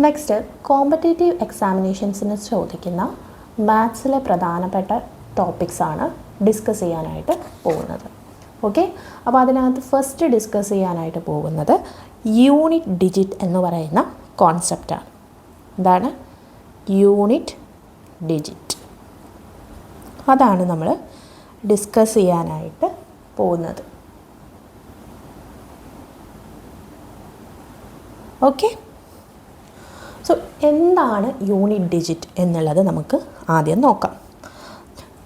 Next competitive എക്സാമിനേഷൻസിന് ചോദിക്കുന്ന മാത്സിലെ പ്രധാനപ്പെട്ട ടോപ്പിക്സാണ് discuss ചെയ്യാനായിട്ട് പോകുന്നത്. ഓക്കെ, അപ്പോൾ അതിനകത്ത് ഫസ്റ്റ് ഡിസ്കസ് ചെയ്യാനായിട്ട് പോകുന്നത് യൂണിറ്റ് ഡിജിറ്റ് എന്ന് പറയുന്ന കോൺസെപ്റ്റാണ്. എന്താണ് യൂണിറ്റ് ഡിജിറ്റ്? അതാണ് നമ്മൾ ഡിസ്കസ് ചെയ്യാനായിട്ട് പോകുന്നത്. ഓക്കെ, സോ എന്താണ് യൂണിറ്റ് ഡിജിറ്റ് എന്നുള്ളത് നമുക്ക് ആദ്യം നോക്കാം.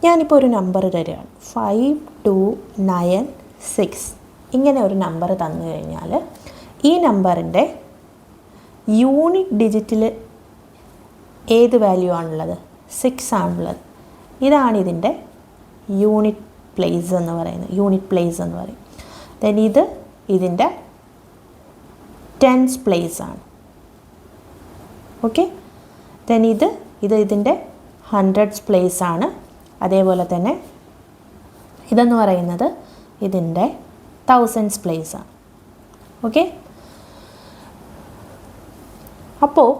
ഞാനിപ്പോൾ ഒരു നമ്പർ തരികയാണ്, 5296 ഇങ്ങനെ ഒരു നമ്പർ തന്നു കഴിഞ്ഞാൽ ഈ നമ്പറിൻ്റെ യൂണിറ്റ് ഡിജിറ്റിൽ ഏത് വാല്യൂ ആണുള്ളത്? 6 ആണുള്ളത്. ഇതാണ് ഇതിൻ്റെ യൂണിറ്റ് പ്ലേസ് എന്ന് പറയുന്നത്. യൂണിറ്റ് പ്ലേസ് എന്ന് പറയും. ദെൻ ഇതിൻ്റെ ടെൻസ് പ്ലേസ് ആണ്. ഓക്കെ, ദെൻ ഇതിൻ്റെ ഹൺഡ്രഡ്സ് പ്ലേസ് ആണ്. അതേപോലെ തന്നെ ഇതെന്ന് പറയുന്നത് ഇതിൻ്റെ തൗസൻഡ്സ് പ്ലേസ് ആണ്. ഓക്കെ, അപ്പോൾ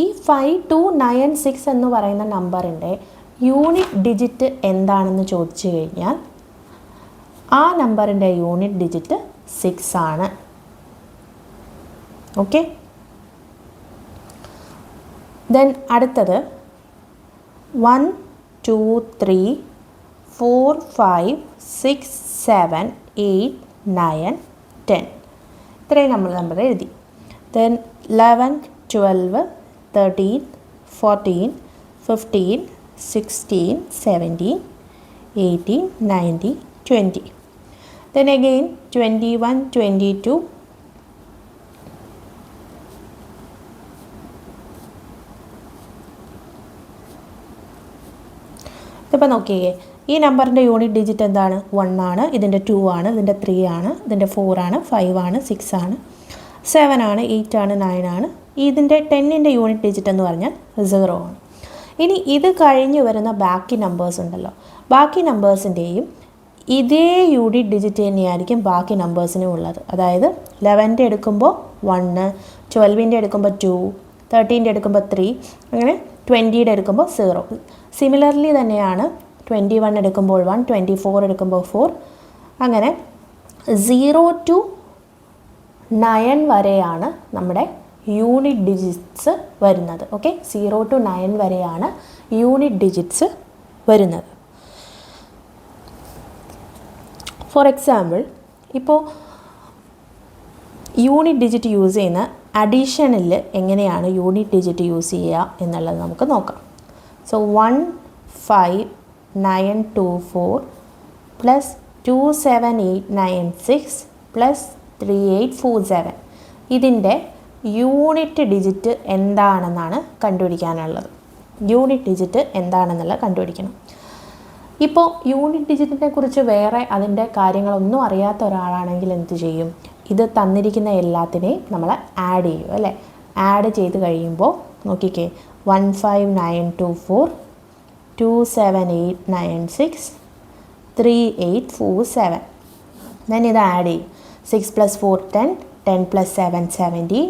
ഈ 5296 എന്ന് പറയുന്ന നമ്പറിൻ്റെ യൂണിറ്റ് ഡിജിറ്റ് എന്താണെന്ന് ചോദിച്ചു കഴിഞ്ഞാൽ ആ നമ്പറിൻ്റെ യൂണിറ്റ് ഡിജിറ്റ് 6 ആണ്. ഓക്കെ, ദെൻ അടുത്തത് 1 2 3 4 5 6 7 8 9 10 ഇത്രയും നമ്മൾ എഴുതി. ദെൻ 11 12 13 14 15 16 17 18 19 20. Then again 21 22 ഇപ്പോൾ നോക്കിയേ, ഈ നമ്പറിൻ്റെ യൂണിറ്റ് ഡിജിറ്റ് എന്താണ്? 1 ആണ്, ഇതിൻ്റെ 2 ആണ്, ഇതിൻ്റെ 3 ആണ്, ഇതിൻ്റെ 4 ആണ്, 5 ആണ്, 6 ആണ്, 7 ആണ്, 8 ആണ്, 9 ആണ്. ഇതിൻ്റെ 10ൻ്റെ യൂണിറ്റ് ഡിജിറ്റ് എന്ന് പറഞ്ഞാൽ 0 ആണ്. ഇനി ഇത് കഴിഞ്ഞ് വരുന്ന ബാക്കി നമ്പേഴ്സ് ഉണ്ടല്ലോ, ബാക്കി നമ്പേഴ്സിൻ്റെയും ഇതേ യൂണിറ്റ് ഡിജിറ്റ് തന്നെയായിരിക്കും ബാക്കി നമ്പേഴ്സിനും ഉള്ളത്. അതായത് 11ൻ്റെ എടുക്കുമ്പോൾ 1, 12ൻ്റെ എടുക്കുമ്പോൾ 2, 13ൻ്റെ എടുക്കുമ്പോൾ 3, അങ്ങനെ 20യുടെ എടുക്കുമ്പോൾ 0. സിമിലർലി തന്നെയാണ് 21 എടുക്കുമ്പോൾ 1, 24 എടുക്കുമ്പോൾ 4, അങ്ങനെ 0 to 9 വരെയാണ് നമ്മുടെ യൂണിറ്റ് ഡിജിറ്റ്സ് വരുന്നത്. ഓക്കെ, 0 to 9 വരെയാണ് യൂണിറ്റ് ഡിജിറ്റ്സ് വരുന്നത്. ഫോർ എക്സാമ്പിൾ, ഇപ്പോൾ യൂണിറ്റ് ഡിജിറ്റ് യൂസ് ചെയ്യുന്ന അഡീഷനിൽ എങ്ങനെയാണ് യൂണിറ്റ് ഡിജിറ്റ് യൂസ് ചെയ്യുക എന്നുള്ളത് നമുക്ക് നോക്കാം. സോ 15924 പ്ലസ് 27896 പ്ലസ് 3847 ഇതിൻ്റെ യൂണിറ്റ് ഡിജിറ്റ് എന്താണെന്നാണ് കണ്ടുപിടിക്കാനുള്ളത്. യൂണിറ്റ് ഡിജിറ്റ് എന്താണെന്നുള്ളത് കണ്ടുപിടിക്കണം. ഇപ്പോൾ യൂണിറ്റ് ഡിജിറ്റിനെ കുറിച്ച് വേറെ അതിൻ്റെ കാര്യങ്ങളൊന്നും അറിയാത്ത ഒരാളാണെങ്കിൽ എന്ത് ചെയ്യും? ഇത് തന്നിരിക്കുന്ന എല്ലാത്തിനെയും നമ്മൾ ആഡ് ചെയ്യും അല്ലേ? ആഡ് ചെയ്ത് കഴിയുമ്പോൾ നോക്കിക്കേ, 15924 27896 3847. ദെൻ ഇത് ആഡ് ചെയ്യും. 6 + 4 10, 10 + 7 17,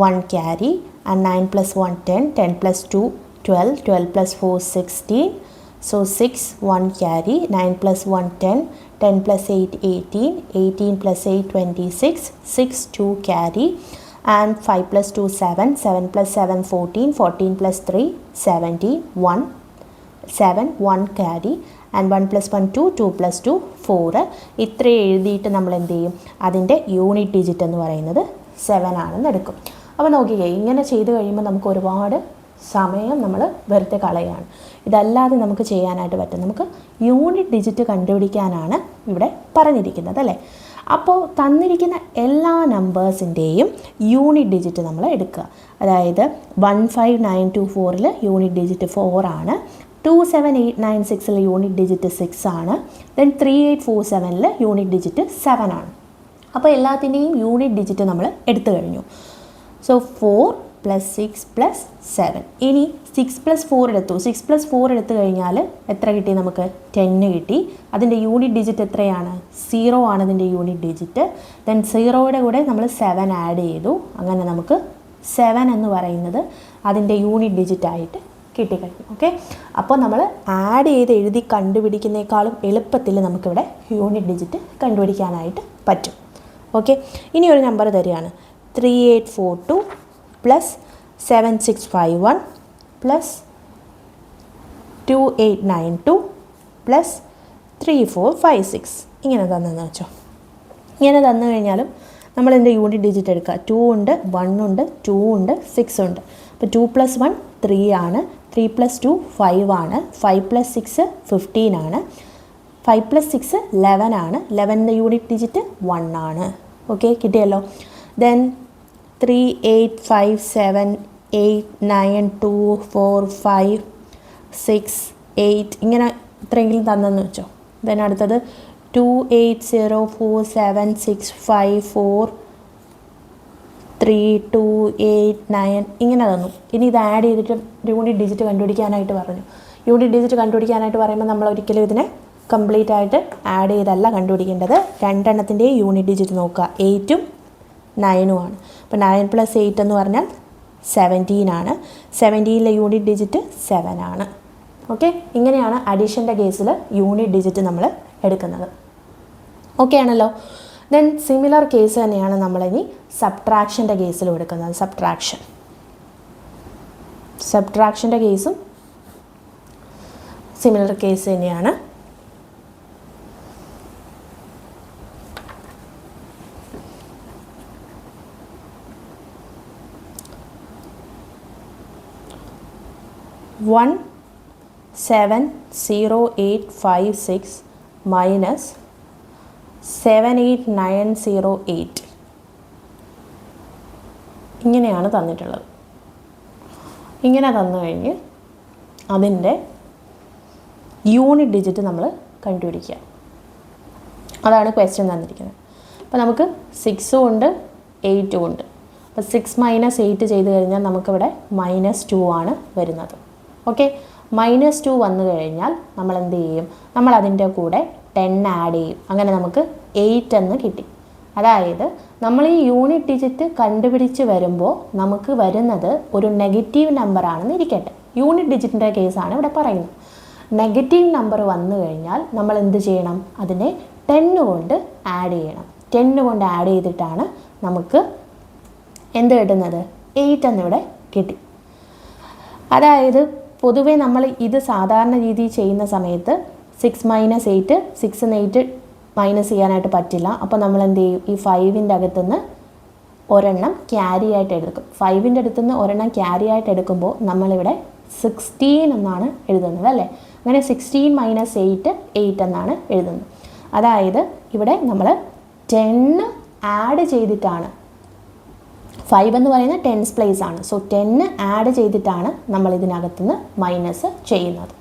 1 carry, and 9 + 1 10, 10 + 2 12, 12 + 4 16. So 6 1 carry, 9 + 1 10, 10 + 8 18, 18 + 8 26, 6 2 carry, and 5 + 2 7, 7 + 7 14, 14 + 3 17, 1 7 1 carry, and 1 + 1 2, 2 + 2 4. ഇത്രയും എഴുതിയിട്ട് നമ്മൾ എന്ത് ചെയ്യും? അതിൻ്റെ യൂണിറ്റ് ഡിജിറ്റ് എന്ന് പറയുന്നത് 7 ആണെന്ന് എടുക്കും. അപ്പോൾ നോക്കിക്കേ, ഇങ്ങനെ ചെയ്ത് കഴിയുമ്പോൾ നമുക്ക് ഒരുപാട് സമയം നമ്മൾ വെറുതെ കളയാണ്. ഇതല്ലാതെ നമുക്ക് ചെയ്യാനായിട്ട് പറ്റും. നമുക്ക് യൂണിറ്റ് ഡിജിറ്റ് കണ്ടുപിടിക്കാനാണ് ഇവിടെ പറഞ്ഞിരിക്കുന്നത് അല്ലേ? അപ്പോൾ തന്നിരിക്കുന്ന എല്ലാ നമ്പേഴ്സിൻ്റെയും യൂണിറ്റ് ഡിജിറ്റ് നമ്മൾ എടുക്കുക. അതായത് 15924 യൂണിറ്റ് ഡിജിറ്റ് 4 ആണ്, 27896 യൂണിറ്റ് ഡിജിറ്റ് 6 ആണ്, ദെൻ 3847 യൂണിറ്റ് ഡിജിറ്റ് 7 ആണ്. അപ്പോൾ എല്ലാത്തിൻ്റെയും യൂണിറ്റ് ഡിജിറ്റ് നമ്മൾ എടുത്തു കഴിഞ്ഞു. സോ 4 + 6 + 7. ഇനി 6 + 4 എടുത്തു. 6 + 4 എടുത്തു കഴിഞ്ഞാൽ എത്ര കിട്ടി? നമുക്ക് 10 കിട്ടി. അതിൻ്റെ യൂണിറ്റ് ഡിജിറ്റ് എത്രയാണ്? 0 ആണ് അതിൻ്റെ യൂണിറ്റ് ഡിജിറ്റ്. ദെൻ 0യുടെ കൂടെ നമ്മൾ 7 ആഡ് ചെയ്തു. അങ്ങനെ നമുക്ക് 7 എന്ന് പറയുന്നത് അതിൻ്റെ യൂണിറ്റ് ഡിജിറ്റ് ആയിട്ട് കിട്ടിക്കഴിഞ്ഞു. ഓക്കെ, അപ്പോൾ നമ്മൾ ആഡ് ചെയ്ത് എഴുതി കണ്ടുപിടിക്കുന്നേക്കാളും എളുപ്പത്തിൽ നമുക്കിവിടെ യൂണിറ്റ് ഡിജിറ്റ് കണ്ടുപിടിക്കാനായിട്ട് പറ്റും. ഓക്കെ, ഇനി ഒരു നമ്പർ തരികയാണ് 3842 പ്ലസ് 7651 പ്ലസ് 2892 പ്ലസ് 3456 ഇങ്ങനെ തന്നെന്ന് വെച്ചോ. ഇങ്ങനെ തന്നു കഴിഞ്ഞാലും നമ്മൾ എൻ്റെ യൂണിറ്റ് ഡിജിറ്റ് എടുക്കുക. 2 ഉണ്ട്, 1 ഉണ്ട്, 2 ഉണ്ട്, 6 ഉണ്ട്. അപ്പോൾ 2 + 1 3 ആണ്, 3 + 2 5 ആണ്, 5 + 6 15 ആണ്, 5 + 6 11 ആണ്. 11ൻ്റെ യൂണിറ്റ് ഡിജിറ്റ് 1 ആണ്. ഓക്കെ, കിട്ടിയല്ലോ. ദെൻ 3 8 5 7 8 9 2 4 5 6 8 ഇങ്ങനെ ഇത്രയെങ്കിലും തന്നെന്ന് വെച്ചോ. ദെൻ അടുത്തത് 2 8 0 4 7 6 5 4 3 2 8 9 ഇങ്ങനെ തന്നു. ഇനി ഇത് ആഡ് ചെയ്തിട്ട് യൂണിറ്റ് ഡിജിറ്റ് കണ്ടുപിടിക്കാനായിട്ട് പറഞ്ഞു. യൂണിറ്റ് ഡിജിറ്റ് കണ്ടുപിടിക്കാനായിട്ട് പറയുമ്പോൾ നമ്മൾ ഒരിക്കലും ഇതിനെ കംപ്ലീറ്റ് ആയിട്ട് ആഡ് ചെയ്തല്ല കണ്ടുപിടിക്കേണ്ടത്. രണ്ടെണ്ണത്തിൻ്റെയും യൂണിറ്റ് ഡിജിറ്റ് നോക്കുക. 8ഉം 9ഉം ആണ്. അപ്പോൾ 9 + 8 എന്ന് പറഞ്ഞാൽ 17 ആണ്. 17ലെ യൂണിറ്റ് ഡിജിറ്റ് 7 ആണ്. ഓക്കെ, ഇങ്ങനെയാണ് അഡീഷൻ്റെ കേസിൽ യൂണിറ്റ് ഡിജിറ്റ് നമ്മൾ എടുക്കുന്നത്. ഓക്കെ ആണല്ലോ. ദെൻ സിമിലർ കേസ് തന്നെയാണ് നമ്മളിനി സബ്ട്രാക്ഷൻ്റെ കേസിലും എടുക്കുന്നത്. സബ്ട്രാക്ഷൻ്റെ കേസും സിമിലർ കേസ് തന്നെയാണ്. One 70856 minus 78908 ഇങ്ങനെയാണ് തന്നിട്ടുള്ളത്. ഇങ്ങനെ തന്നു കഴിഞ്ഞ് അതിൻ്റെ യൂണിറ്റ് ഡിജിറ്റ് നമ്മൾ കണ്ടുപിടിക്കുക. അതാണ് ക്വസ്റ്റ്യൻ തന്നിരിക്കുന്നത്. അപ്പോൾ നമുക്ക് 6ഉം ഉണ്ട് 8ഉം ഉണ്ട്. അപ്പോൾ 6 - 8 ചെയ്ത് കഴിഞ്ഞാൽ നമുക്കിവിടെ -2 ആണ് വരുന്നത്. ഓക്കെ, -2 വന്നു കഴിഞ്ഞാൽ നമ്മൾ എന്ത് ചെയ്യും? നമ്മൾ അതിൻ്റെ കൂടെ 10 ആഡ് ചെയ്യും. അങ്ങനെ നമുക്ക് 8 എന്ന് കിട്ടി. അതായത് നമ്മൾ ഈ യൂണിറ്റ് ഡിജിറ്റ് കണ്ടുപിടിച്ച് വരുമ്പോൾ നമുക്ക് വരുന്നത് ഒരു നെഗറ്റീവ് നമ്പർ ആണെന്ന് ഇരിക്കട്ടെ. യൂണിറ്റ് ഡിജിറ്റിൻ്റെ കേസാണ് ഇവിടെ പറയുന്നത്. നെഗറ്റീവ് നമ്പർ വന്നു കഴിഞ്ഞാൽ നമ്മൾ എന്ത് ചെയ്യണം? അതിനെ 10 കൊണ്ട് ആഡ് ചെയ്യണം. 10 കൊണ്ട് ആഡ് ചെയ്തിട്ടാണ് നമുക്ക് എന്ത് കിട്ടുന്നത്? 8 എന്നിവിടെ കിട്ടി. അതായത് പൊതുവേ നമ്മൾ ഇത് സാധാരണ രീതിയിൽ ചെയ്യുന്ന സമയത്ത് 6 - 8 6 ന്ന് 8 മൈനസ് ചെയ്യാനായിട്ട് പറ്റില്ല. അപ്പോൾ നമ്മൾ എന്ത് ചെയ്യും? ഈ 5ൻ്റെ അകത്തുനിന്ന് ഒരെണ്ണം ക്യാരി ആയിട്ട് എടുക്കും. 5ൻ്റെ അടുത്തുനിന്ന് ഒരെണ്ണം ക്യാരി ആയിട്ട് എടുക്കുമ്പോൾ നമ്മളിവിടെ 16 എന്നാണ് എഴുതുന്നത് അല്ലേ? അങ്ങനെ 16 - 8 8 എന്നാണ് എഴുതുന്നത്. അതായത് ഇവിടെ നമ്മൾ 10 ആഡ് ചെയ്തിട്ടാണ്, 5 എന്ന് പറയുന്നത് 10's പ്ലേസ് ആണ്. സോ 10 ആഡ് ചെയ്തിട്ടാണ് നമ്മൾ ഇതിനകത്തുനിന്ന് മൈനസ് ചെയ്യുന്നത്.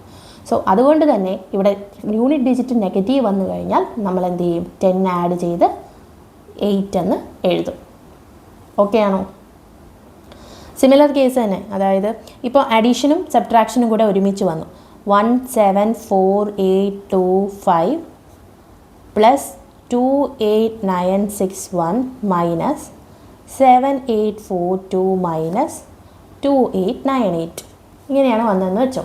സോ അതുകൊണ്ട് തന്നെ ഇവിടെ യൂണിറ്റ് ഡിജിറ്റ് നെഗറ്റീവ് വന്നു കഴിഞ്ഞാൽ നമ്മൾ എന്ത് ചെയ്യും? 10 ആഡ് ചെയ്ത് 8 എന്ന് എഴുതും. ഓക്കെ ആണോ? സിമിലർ കേസ് തന്നെ. അതായത് ഇപ്പോൾ അഡീഷനും സബ്ട്രാക്ഷനും കൂടെ ഒരുമിച്ച് വന്നു. 174,825 പ്ലസ് 28961 മൈനസ് 7842 മൈനസ് 2898 ഇങ്ങനെയാണ് വന്നതെന്ന് വെച്ചോ.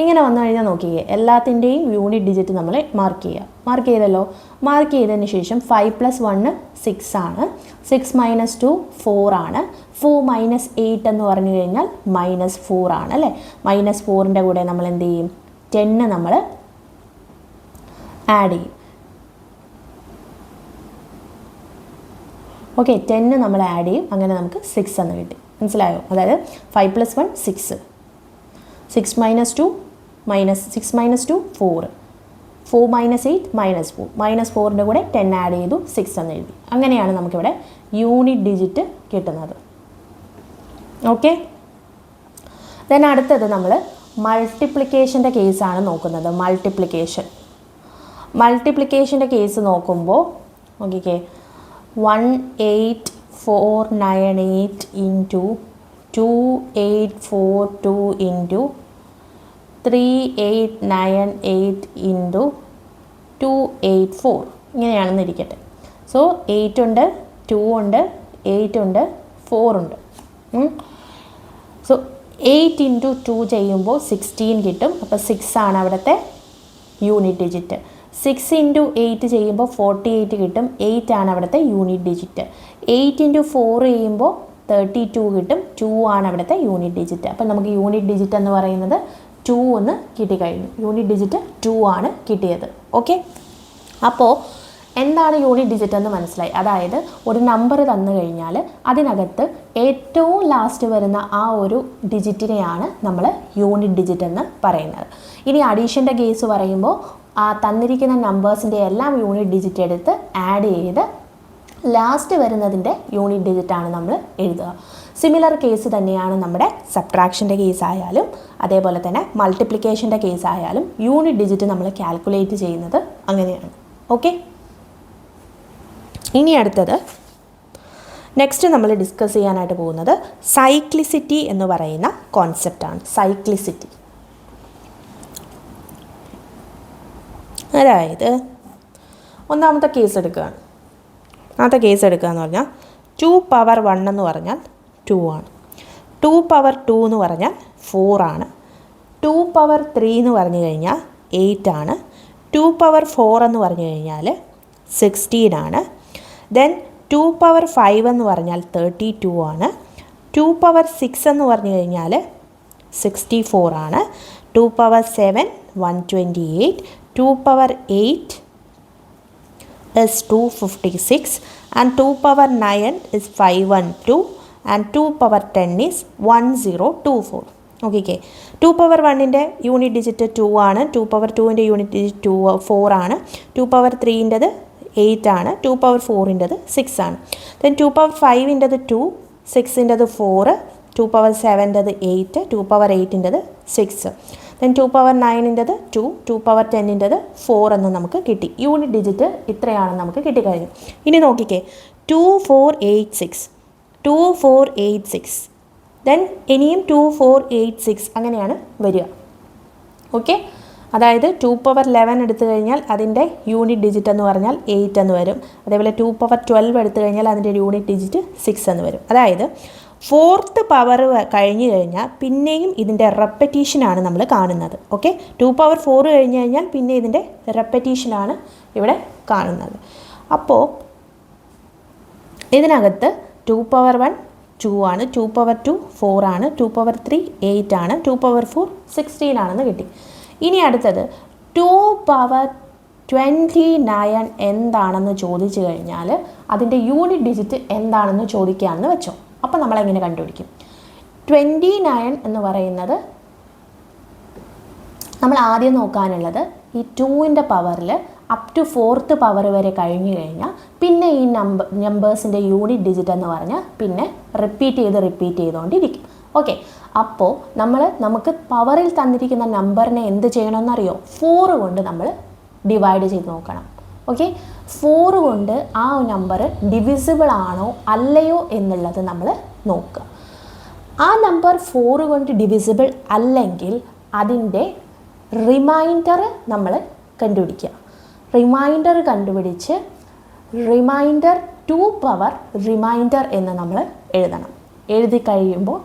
ഇങ്ങനെ വന്നു കഴിഞ്ഞാൽ നോക്കിയേ, എല്ലാത്തിൻ്റെയും യൂണിറ്റ് ഡിജിറ്റ് നമ്മൾ മാർക്ക് ചെയ്യുക. മാർക്ക് ചെയ്തല്ലോ. മാർക്ക് ചെയ്തതിന് ശേഷം 5 + 1 6 ആണ്. 6 - 2 4 ആണ്. 4 - 8 എന്ന് പറഞ്ഞു കഴിഞ്ഞാൽ -4 ആണ് അല്ലേ? -4ൻ്റെ കൂടെ നമ്മൾ എന്ത് ചെയ്യും? 10 നമ്മൾ ആഡ് ചെയ്യും. ഓക്കെ, 10 നമ്മൾ ആഡ് ചെയ്യും. അങ്ങനെ നമുക്ക് 6 എന്ന് കിട്ടി. മനസ്സിലായോ? അതായത് 5 + 1 6, 6 - 2 6 - 2 4, 4 - 8 -4, -4ൻ്റെ കൂടെ 10 ആഡ് ചെയ്തു 6 എന്ന് എഴുതി. അങ്ങനെയാണ് നമുക്കിവിടെ യൂണിറ്റ് ഡിജിറ്റ് കിട്ടുന്നത്. ഓക്കെ, ദെൻ അടുത്തത് നമ്മൾ മൾട്ടിപ്ലിക്കേഷൻ്റെ കേസാണ് നോക്കുന്നത്. മൾട്ടിപ്ലിക്കേഷൻ്റെ കേസ് നോക്കുമ്പോൾ നോക്കിക്കേ, 18498 ഇൻറ്റു 2842 ഇൻറ്റു 3898 ഇൻറ്റു 284 ഇങ്ങനെയാണെന്ന് ഇരിക്കട്ടെ. സോ 8 ഉണ്ട്, 2 ഉണ്ട്, 8 ഉണ്ട്, 4 ഉണ്ട്. സോ 8 ഇൻറ്റു 2 ചെയ്യുമ്പോൾ 16 കിട്ടും. അപ്പോൾ 6 ആണ് അവിടുത്തെ യൂണിറ്റ് ഡിജിറ്റ്. 6 ഇൻറ്റു 8 ചെയ്യുമ്പോൾ 48 കിട്ടും. 8 ആണ് അവിടുത്തെ യൂണിറ്റ് ഡിജിറ്റ്. 8 ഇൻറ്റു 4 ചെയ്യുമ്പോൾ 32 കിട്ടും. 2 ആണ് അവിടുത്തെ യൂണിറ്റ് ഡിജിറ്റ്. അപ്പം നമുക്ക് യൂണിറ്റ് ഡിജിറ്റ് എന്ന് പറയുന്നത് 2 എന്ന് കിട്ടിക്കഴിഞ്ഞു. യൂണിറ്റ് ഡിജിറ്റ് 2 ആണ് കിട്ടിയത്. ഓക്കെ, അപ്പോൾ എന്താണ് യൂണിറ്റ് ഡിജിറ്റ് എന്ന് മനസ്സിലായി. അതായത് ഒരു നമ്പർ തന്നു കഴിഞ്ഞാൽ അതിനകത്ത് ഏറ്റവും ലാസ്റ്റ് വരുന്ന ആ ഒരു ഡിജിറ്റിനെയാണ് നമ്മൾ യൂണിറ്റ് ഡിജിറ്റ് എന്ന് പറയുന്നത്. ഇനി അഡീഷൻ്റെ കേസ് പറയുമ്പോൾ ആ തന്നിരിക്കുന്ന നമ്പേഴ്സിൻ്റെ എല്ലാം യൂണിറ്റ് ഡിജിറ്റ് എടുത്ത് ആഡ് ചെയ്ത് ലാസ്റ്റ് വരുന്നതിൻ്റെ യൂണിറ്റ് ഡിജിറ്റാണ് നമ്മൾ എഴുതുക. സിമിലർ കേസ് തന്നെയാണ് നമ്മുടെ സബ്ട്രാക്ഷൻ്റെ കേസ് ആയാലും അതേപോലെ തന്നെ മൾട്ടിപ്ലിക്കേഷൻ്റെ കേസ് ആയാലും യൂണിറ്റ് ഡിജിറ്റ് നമ്മൾ കാൽക്കുലേറ്റ് ചെയ്യുന്നത് അങ്ങനെയാണ്. ഓക്കെ, ഇനി അടുത്തത് നെക്സ്റ്റ് നമ്മൾ ഡിസ്കസ് ചെയ്യാനായിട്ട് പോകുന്നത് സൈക്ലിസിറ്റി എന്ന് പറയുന്ന കോൺസെപ്റ്റാണ്. സൈക്ലിസിറ്റി അതായത് ഒന്നാമത്തെ കേസ് എടുക്കുകയാണ്. ഒന്നാമത്തെ കേസ് എടുക്കുക എന്ന് പറഞ്ഞാൽ 2 പവർ 1 എന്ന് പറഞ്ഞാൽ 2 ആണ്. 2 പവർ 2 എന്ന് പറഞ്ഞാൽ 4 ആണ്. 2 പവർ 3 എന്ന് പറഞ്ഞു കഴിഞ്ഞാൽ 8 ആണ്. 2 പവർ 4 എന്ന് പറഞ്ഞു കഴിഞ്ഞാൽ 16 ആണ്. ദെൻ 2 പവർ 5 എന്ന് പറഞ്ഞാൽ 32 ആണ്. 2 പവർ 6 എന്ന് പറഞ്ഞു കഴിഞ്ഞാൽ 64 ആണ്. 2 power 7 128. 2 power 8 is 256 and 2 power 9 is 512 and 2 power 10 is 1024. Okay, 2 power 1ൻ്റെ യൂണിറ്റ് ഡിജിറ്റ് 2 ആണ്. 2 പവർ 2ൻ്റെ യൂണിറ്റ് ഡിജിറ്റ് 4 ആണ്. 2 പവർ 3ൻ്റെത് 8 ആണ്. 2 പവർ 4ൻ്റെത് 6 ആണ്. ദെൻ 2 പവർ 5ൻ്റെത് 2, 6ൻ്റെത് 4, 2 പവർ 7ൻ്റെത് 8, 2 പവർ 8ൻ്റെത് 6. ദെൻ 2 പവർ 9ൻ്റെത് 2, 2 പവർ 10ൻ്റെത് 4 എന്ന് നമുക്ക് കിട്ടി. യൂണിറ്റ് ഡിജിറ്റ് ഇത്രയാണെന്ന് നമുക്ക് കിട്ടിക്കഴിഞ്ഞു. ഇനി നോക്കിക്കേ, 2486, 2486, ദെൻ ഇനിയും 2486 അങ്ങനെയാണ് വരിക. ഓക്കെ, അതായത് 2 പവർ 11 എടുത്തു കഴിഞ്ഞാൽ അതിൻ്റെ യൂണിറ്റ് ഡിജിറ്റ് എന്ന് പറഞ്ഞാൽ 8 എന്ന് വരും. അതേപോലെ 2 പവർ 12 എടുത്തു കഴിഞ്ഞാൽ അതിൻ്റെ യൂണിറ്റ് ഡിജിറ്റ് 6 എന്ന് വരും. അതായത് 4th പവർ കഴിഞ്ഞ് കഴിഞ്ഞാൽ പിന്നെയും ഇതിൻ്റെ റെപ്പറ്റീഷനാണ് നമ്മൾ കാണുന്നത്. ഓക്കെ, 2 പവർ 4 കഴിഞ്ഞ് കഴിഞ്ഞാൽ പിന്നെ ഇതിൻ്റെ റെപ്പറ്റീഷനാണ് ഇവിടെ കാണുന്നത്. അപ്പോൾ ഇതിനകത്ത് 2 പവർ 1 2 ആണ്, 2 പവർ 2 4 ആണ്, 2 പവർ 3 8 ആണ്, 2 പവർ 4 16 ആണെന്ന് കിട്ടി. ഇനി അടുത്തത് 2 പവർ 29 എന്താണെന്ന് ചോദിച്ചു കഴിഞ്ഞാൽ അതിൻ്റെ യൂണിറ്റ് ഡിജിറ്റ് എന്താണെന്ന് ചോദിക്കുകയാണെന്ന് വെച്ചോ. അപ്പോൾ നമ്മളെങ്ങനെ കണ്ടുപിടിക്കും? 29 എന്ന് പറയുന്നത് നമ്മൾ ആദ്യം നോക്കാനുള്ളത് ഈ 2ൻ്റെ പവറിൽ അപ് ടു 4th പവർ വരെ കഴിഞ്ഞു കഴിഞ്ഞാൽ പിന്നെ ഈ നമ്പേഴ്സിൻ്റെ യൂണിറ്റ് ഡിജിറ്റ് എന്ന് പറഞ്ഞാൽ പിന്നെ റിപ്പീറ്റ് ചെയ്തുകൊണ്ടിരിക്കും. ഓക്കെ, അപ്പോൾ നമുക്ക് പവറിൽ തന്നിരിക്കുന്ന നമ്പറിനെ എന്ത് ചെയ്യണമെന്നറിയോ? 4 കൊണ്ട് നമ്മൾ ഡിവൈഡ് ചെയ്ത് നോക്കണം. ഓക്കെ, 4 കൊണ്ട് ആ നമ്പർ ഡിവിസിബിൾ ആണോ അല്ലയോ എന്നുള്ളത് നമ്മൾ നോക്കുക. ആ നമ്പർ 4 കൊണ്ട് ഡിവിസിബിൾ അല്ലെങ്കിൽ അതിൻ്റെ റിമൈൻഡർ നമ്മൾ കണ്ടുപിടിക്കുക. റിമൈൻഡർ കണ്ടുപിടിച്ച് റിമൈൻഡർ 2 പവർ റിമൈൻഡർ എന്ന് നമ്മൾ എഴുതണം. എഴുതി കഴിയുമ്പോൾ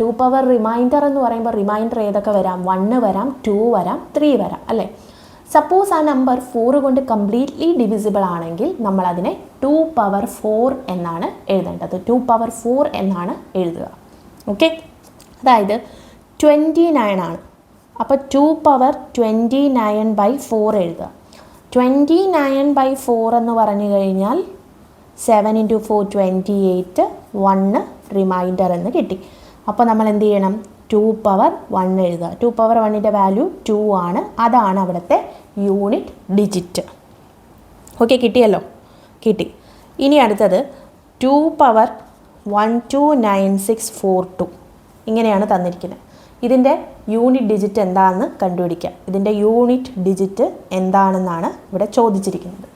2 പവർ റിമൈൻഡർ എന്ന് പറയുമ്പോൾ റിമൈൻഡർ ഏതൊക്കെ വരാം? 1 വരാം, 2 വരാം, 3 വരാം അല്ലേ. സപ്പോസ് ആ നമ്പർ 4 കൊണ്ട് കംപ്ലീറ്റ്ലി ഡിവിസിബിൾ ആണെങ്കിൽ നമ്മളതിനെ 2 പവർ 4 എന്നാണ് എഴുതേണ്ടത്. 2 പവർ 4 എന്നാണ് എഴുതുക. ഓക്കെ, അതായത് 29 ആണ്. അപ്പോൾ 2 പവർ 29/4 എഴുതുക. 29/4 എന്ന് പറഞ്ഞു കഴിഞ്ഞാൽ 7 × 4 28, 1 റിമൈൻഡർ എന്ന് കിട്ടി. അപ്പോൾ നമ്മൾ എന്ത് ചെയ്യണം? 2 പവർ 1 എഴുതുക. 2 പവർ 1ൻ്റെ വാല്യൂ 2 ആണ്. അതാണ് അവിടുത്തെ യൂണിറ്റ് ഡിജിറ്റ്. ഓക്കെ, കിട്ടിയല്ലോ, കിട്ടി. ഇനി അടുത്തത് 2 പവർ 129642 ഇങ്ങനെയാണ് തന്നിരിക്കുന്നത്. ഇതിൻ്റെ യൂണിറ്റ് ഡിജിറ്റ് എന്താണെന്ന് കണ്ടുപിടിക്കുക. ഇതിൻ്റെ യൂണിറ്റ് ഡിജിറ്റ് എന്താണെന്നാണ് ഇവിടെ ചോദിച്ചിരിക്കുന്നത്.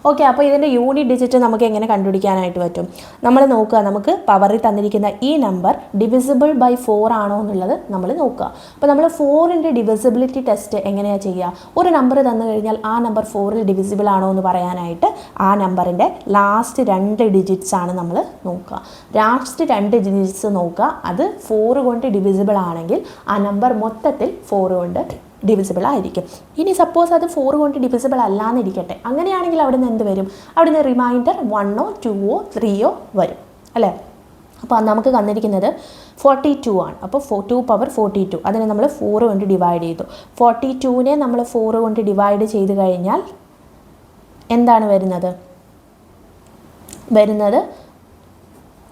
ഓക്കെ, അപ്പോൾ ഇതിൻ്റെ യൂണിറ്റ് ഡിജിറ്റ് നമുക്ക് എങ്ങനെ കണ്ടുപിടിക്കാനായിട്ട് പറ്റും? നമ്മൾ നോക്കുക, നമുക്ക് പവറിൽ തന്നിരിക്കുന്ന ഈ നമ്പർ ഡിവിസിബിൾ ബൈ 4 ആണോ എന്നുള്ളത് നമ്മൾ നോക്കുക. അപ്പോൾ നമ്മൾ 4ൻ്റെ ഡിവിസിബിലിറ്റി ടെസ്റ്റ് എങ്ങനെയാണ് ചെയ്യുക? ഒരു നമ്പർ തന്നു കഴിഞ്ഞാൽ ആ നമ്പർ 4ൽ ഡിവിസിബിൾ ആണോ എന്ന് പറയാനായിട്ട് ആ നമ്പറിൻ്റെ ലാസ്റ്റ് 2 ഡിജിറ്റ്സ് ആണ് നമ്മൾ നോക്കുക. ലാസ്റ്റ് 2 ഡിജിറ്റ്സ് നോക്കുക, അത് 4 കൊണ്ട് ഡിവിസിബിൾ ആണെങ്കിൽ ആ നമ്പർ മൊത്തത്തിൽ 4 കൊണ്ട് ഡിവിസിബിൾ ആയിരിക്കും. ഇനി സപ്പോസ് അത് 4 കൊണ്ട് ഡിവിസിബിൾ അല്ലാന്നിരിക്കട്ടെ, അങ്ങനെയാണെങ്കിൽ അവിടെ നിന്ന് എന്ത് വരും? അവിടെ നിന്ന് റിമൈൻഡർ 1ഓ 2ഓ 3ഓ വരും അല്ലേ? അപ്പോൾ നമുക്ക് തന്നിരിക്കുന്നത് 42 ആണ്. അപ്പോൾ 2 പവർ 42, അതിനെ നമ്മൾ 4 കൊണ്ട് ഡിവൈഡ് ചെയ്തു. 42നെ നമ്മൾ 4 കൊണ്ട് ഡിവൈഡ് ചെയ്ത് കഴിഞ്ഞാൽ എന്താണ് വരുന്നത്?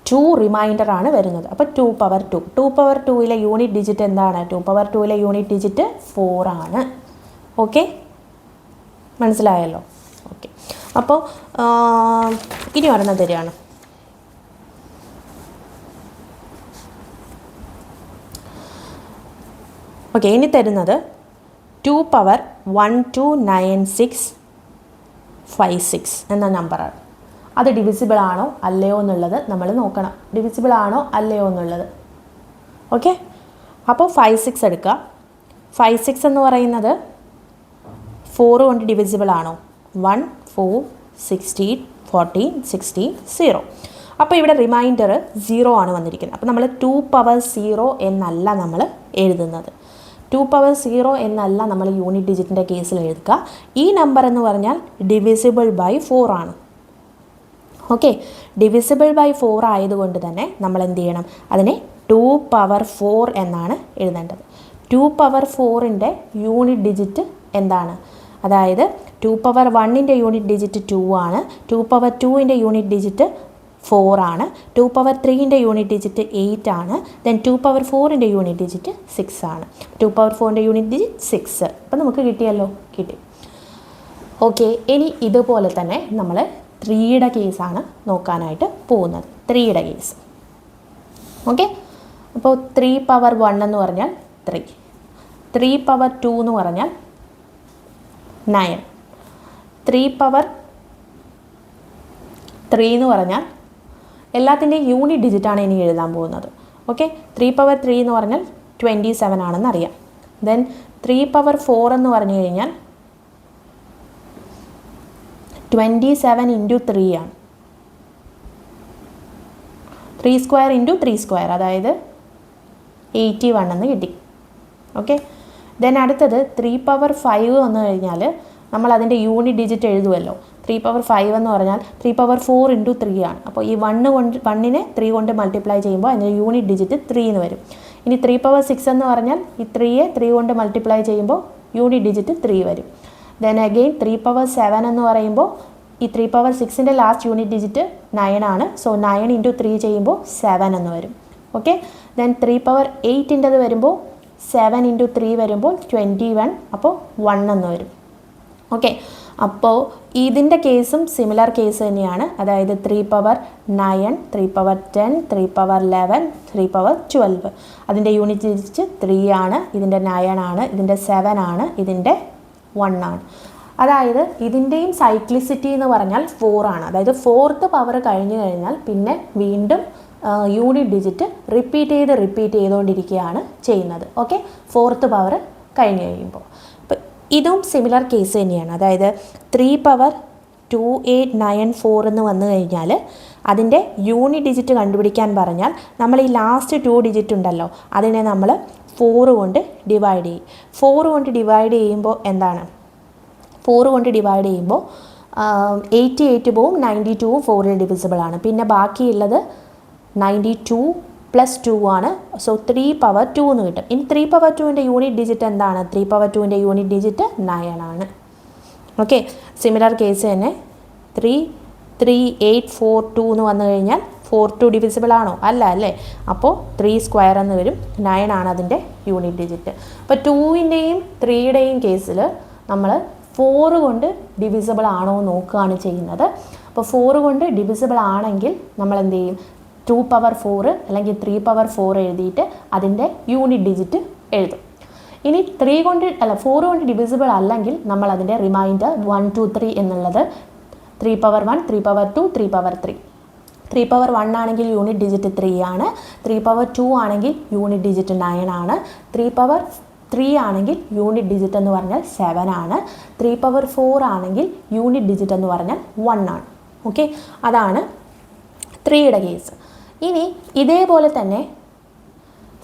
2 റിമൈൻഡർ ആണ് വരുന്നത്. അപ്പോൾ 2 പവർ 2. 2 പവർ 2ലെ യൂണിറ്റ് ഡിജിറ്റ് എന്താണ്? 2 പവർ 2ലെ യൂണിറ്റ് ഡിജിറ്റ് 4 ആണ്. ഓക്കെ, മനസ്സിലായല്ലോ? ഓക്കെ, അപ്പോൾ ഇനി ഒരെണ്ണം തരികയാണ്. ഓക്കെ, ഇനി തരുന്നത് 2 പവർ 129656 എന്ന നമ്പറാണ്. അത് ഡിവിസിബിൾ ആണോ അല്ലയോ എന്നുള്ളത് നമ്മൾ നോക്കണം. ഡിവിസിബിൾ ആണോ അല്ലയോ എന്നുള്ളത്. ഓക്കെ, അപ്പോൾ 56 എടുക്കുക. 56 എന്ന് പറയുന്നത് 4 കൊണ്ട് ഡിവിസിബിൾ ആണോ? 1 4 16 14 16 0. അപ്പോൾ ഇവിടെ റിമൈൻഡർ 0 ആണ് വന്നിരിക്കുന്നത്. അപ്പോൾ നമ്മൾ 2 പവർ 0 എന്നല്ല നമ്മൾ എഴുതുന്നത്. 2 പവർ 0 എന്നല്ല നമ്മൾ യൂണിറ്റ് ഡിജിറ്റിൻ്റെ കേസിൽ എഴുതുക. ഈ നമ്പർ എന്ന് പറഞ്ഞാൽ ഡിവിസിബിൾ ബൈ 4 ആണ്. ഓക്കെ, ഡിവിസിബിൾ ബൈ 4 ആയതുകൊണ്ട് തന്നെ നമ്മൾ എന്ത് ചെയ്യണം? അതിനെ 2 പവർ 4 എന്നാണ് എഴുതേണ്ടത്. 2 പവർ 4ൻ്റെ യൂണിറ്റ് ഡിജിറ്റ് എന്താണ്? അതായത് 2 പവർ 1ൻ്റെ യൂണിറ്റ് ഡിജിറ്റ് 2 ആണ്. 2 പവർ 2ൻ്റെ യൂണിറ്റ് ഡിജിറ്റ് 4 ആണ്. 2 പവർ 3ൻ്റെ യൂണിറ്റ് ഡിജിറ്റ് 8 ആണ്. ദെൻ 2 പവർ 4ൻ്റെ യൂണിറ്റ് ഡിജിറ്റ് 6 ആണ്. 2 പവർ 4ൻ്റെ യൂണിറ്റ് ഡിജിറ്റ് 6. അപ്പോൾ നമുക്ക് കിട്ടിയല്ലോ, കിട്ടി. ഓക്കെ, ഇനി ഇതുപോലെ തന്നെ നമ്മൾ 3യുടെ കേസാണ് നോക്കാനായിട്ട് പോകുന്നത്. 3യുടെ കേസ്. ഓക്കെ, അപ്പോൾ 3 പവർ 1 എന്ന് പറഞ്ഞാൽ 3. 3 പവർ 2 എന്ന് പറഞ്ഞാൽ 9. 3 പവർ 3 എന്ന് പറഞ്ഞാൽ എല്ലാത്തിൻ്റെയും യൂണിറ്റ് ഡിജിറ്റാണ് ഇനി എഴുതാൻ പോകുന്നത്. ഓക്കെ, 3 പവർ 3 എന്ന് പറഞ്ഞാൽ 27 ആണെന്ന് അറിയാം. ദെൻ 3 പവർ 4 എന്ന് പറഞ്ഞു കഴിഞ്ഞാൽ 27 ഇൻറ്റു 3 ആണ്. 3 സ്ക്വയർ ഇൻറ്റു 3 സ്ക്വയർ, അതായത് 81 എന്ന് കിട്ടി. ഓക്കെ, ദെൻ അടുത്തത് 3 പവർ 5 വന്നു കഴിഞ്ഞാൽ നമ്മൾ അതിൻ്റെ യൂണിറ്റ് ഡിജിറ്റ് എഴുതുമല്ലോ. 3 പവർ 5 എന്ന് പറഞ്ഞാൽ 3 പവർ 4 ഇൻറ്റു 3 ആണ്. അപ്പോൾ ഈ 1നെ 3 കൊണ്ട് മൾട്ടിപ്ലൈ ചെയ്യുമ്പോൾ അതിൻ്റെ യൂണിറ്റ് ഡിജിറ്റ് 3 എന്ന് വരും. ഇനി 3 പവർ 6 എന്ന് പറഞ്ഞാൽ ഈ 3യെ 3 കൊണ്ട് മൾട്ടിപ്ലൈ ചെയ്യുമ്പോൾ യൂണിറ്റ് ഡിജിറ്റ് 3 വരും. ദെൻ അഗെയിൻ 3 പവർ 7 എന്ന് പറയുമ്പോൾ ഈ 3 പവർ 6ൻ്റെ ലാസ്റ്റ് യൂണിറ്റ് ഡിജിറ്റ് 9 ആണ്. സോ 9 ഇൻറ്റു 3 ചെയ്യുമ്പോൾ 7 എന്ന് വരും. ഓക്കെ, ദെൻ 3 പവർ 8ൻ്റെത് വരുമ്പോൾ 7 ഇൻറ്റു 3 വരുമ്പോൾ 21, അപ്പോൾ 1 എന്ന് വരും. ഓക്കെ, അപ്പോൾ ഇതിൻ്റെ കേസും സിമിലർ കേസ് തന്നെയാണ്. അതായത് 3 പവർ 9, 3 പവർ 10, 3 പവർ 11, 3 പവർ 12. അതിൻ്റെ യൂണിറ്റ് ഡിജിറ്റ് 3 ആണ്, ഇതിൻ്റെ 9 ആണ്, ഇതിൻ്റെ 7 ആണ്, ഇതിൻ്റെ 1 ആണ്. അതായത് ഇതിൻ്റെയും സൈക്ലിസിറ്റി എന്ന് പറഞ്ഞാൽ 4 ആണ്. അതായത് 4th പവർ കഴിഞ്ഞു കഴിഞ്ഞാൽ പിന്നെ വീണ്ടും യൂണിറ്റ് ഡിജിറ്റ് റിപ്പീറ്റ് ചെയ്തുകൊണ്ടിരിക്കുകയാണ് ചെയ്യുന്നത്. ഓക്കെ, 4th പവർ കഴിഞ്ഞ് കഴിയുമ്പോൾ. അപ്പോൾ ഇതും സിമിലർ കേസ് തന്നെയാണ്. അതായത് 3 പവർ 2894 എന്ന് വന്നു കഴിഞ്ഞാൽ അതിൻ്റെ യൂണിറ്റ് ഡിജിറ്റ് കണ്ടുപിടിക്കാൻ പറഞ്ഞാൽ നമ്മൾ ഈ ലാസ്റ്റ് 2 ഡിജിറ്റ് ഉണ്ടല്ലോ, അതിനെ നമ്മൾ 4 കൊണ്ട് ഡിവൈഡ് ചെയ്യും. 4 കൊണ്ട് ഡിവൈഡ് ചെയ്യുമ്പോൾ എന്താണ്? 4 കൊണ്ട് ഡിവൈഡ് ചെയ്യുമ്പോൾ 88 പോവും, 92 4ൽ ഡിവിസിബിൾ ആണ്. പിന്നെ ബാക്കിയുള്ളത് 92 പ്ലസ് 2 ആണ്. സോ 3 പവർ 2 എന്ന് കിട്ടും. ഇനി 3 പവർ 2ൻ്റെ യൂണിറ്റ് ഡിജിറ്റ് എന്താണ്? 3 പവർ 2ൻ്റെ യൂണിറ്റ് ഡിജിറ്റ് 9 ആണ്. ഓക്കെ, സിമിലർ കേസ് തന്നെ 33842 എന്ന് വന്നു കഴിഞ്ഞാൽ 42 ഡിവിസിബിൾ ആണോ? അല്ല അല്ലേ? അപ്പോൾ 3 സ്ക്വയർ എന്ന് വരും. 9 ആണ് അതിൻ്റെ യൂണിറ്റ് ഡിജിറ്റ്. അപ്പോൾ 2ൻ്റെയും 3യുടെയും കേസിൽ നമ്മൾ 4 കൊണ്ട് ഡിവിസിബിൾ ആണോ നോക്കുകയാണ് ചെയ്യുന്നത്. അപ്പോൾ 4 കൊണ്ട് ഡിവിസിബിൾ ആണെങ്കിൽ നമ്മൾ എന്ത് ചെയ്യും? 2 പവർ 4 അല്ലെങ്കിൽ 3 പവർ 4 എഴുതിയിട്ട് അതിൻ്റെ യൂണിറ്റ് ഡിജിറ്റ് എഴുതും. ഇനി 4 കൊണ്ട് ഡിവിസിബിൾ അല്ലെങ്കിൽ നമ്മൾ അതിൻ്റെ റിമൈൻഡർ 1 2 3 എന്നുള്ളത് 3 പവർ 1, 3 പവർ 2, 3 പവർ 3. 3 പവർ 1 ആണെങ്കിൽ യൂണിറ്റ് ഡിജിറ്റ് 3 ആണ്. 3 പവർ 2 ആണെങ്കിൽ യൂണിറ്റ് ഡിജിറ്റ് 9 ആണ്. 3 പവർ 3 ആണെങ്കിൽ യൂണിറ്റ് ഡിജിറ്റ് എന്ന് പറഞ്ഞാൽ 7 ആണ്. 3 പവർ 4 ആണെങ്കിൽ യൂണിറ്റ് ഡിജിറ്റ് എന്ന് പറഞ്ഞാൽ 1 ആണ്. ഓക്കെ, അതാണ് 3യുടെ കേസ്. ഇനി ഇതേപോലെ തന്നെ